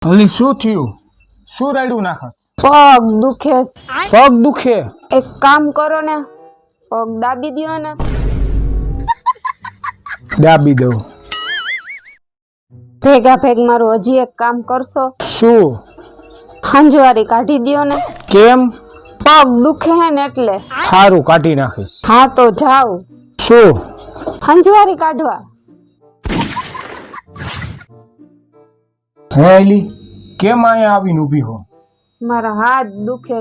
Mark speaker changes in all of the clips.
Speaker 1: ઓલી શું થયું? શું રાડ્યું નાખા?
Speaker 2: પગ દુખે.
Speaker 1: પગ દુખે?
Speaker 2: એક કામ કરો ને, પગ દાબી દ્યો ને.
Speaker 1: દાબી દઉં.
Speaker 2: ભેગા ભેગ મારું હજી એક કામ કરશો?
Speaker 1: શું?
Speaker 2: હંજવારી કાઢી દ્યો ને.
Speaker 1: કેમ?
Speaker 2: પગ દુખે હે ને એટલે.
Speaker 1: સારું, કાઢી નાખીશ.
Speaker 2: હા તો જાવ.
Speaker 1: શું?
Speaker 2: હંજવારી કાઢવા.
Speaker 1: હે એલી, કેમ અહીંયા આવીને ઊભી હો?
Speaker 2: મારા હાથ દુખે.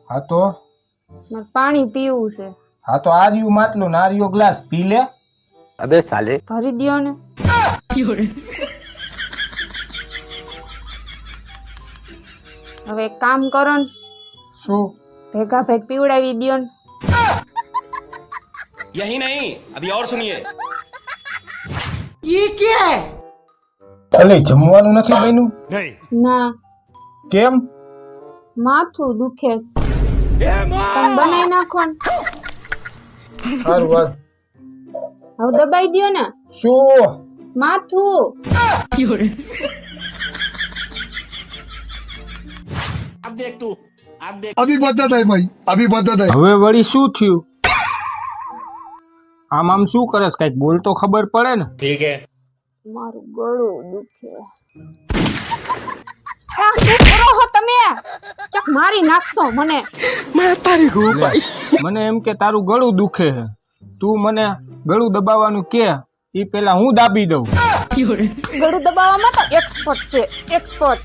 Speaker 1: હા તો
Speaker 2: મારે પાણી પીવું છે.
Speaker 1: હા તો આર્યું માટલું ને આર્યો ગ્લાસ પી લે.
Speaker 3: अबे साले
Speaker 2: ભરી દ્યો ને. હવે એક કામ કરો ને,
Speaker 1: શું?
Speaker 2: ભેગા ભેગ પીવડાવી દ્યો ને.
Speaker 4: यही नहीं अभी और सुनिए
Speaker 1: અલે જમવાનું નથી બન્યું?
Speaker 2: ના,
Speaker 1: કેમ?
Speaker 2: માથું દુખે. તમે બનાવી નાખો ને.
Speaker 1: સારું વાત.
Speaker 2: હવે દબાઈ દ્યો ને
Speaker 1: શું?
Speaker 2: માથું.
Speaker 5: अभी बदत है भाई, अभी बदत है।
Speaker 1: હવે વળી શું થયું? આમ શું કરસ? કઈક બોલ તો ખબર પડે ને.
Speaker 4: ठीक है
Speaker 2: મારું ગળું દુખે. આ શું કરો છો તમે? ક્યાંક મારી નાખશો મને.
Speaker 1: મને એમ કે તારું ગળું દુખે છે, તું મને ગળું દબાવવાનું કે ઈ પેલા હું દાબી દઉં.
Speaker 2: ગળું દબાવવામાં તો એક્સપર્ટ છે, એક્સપર્ટ.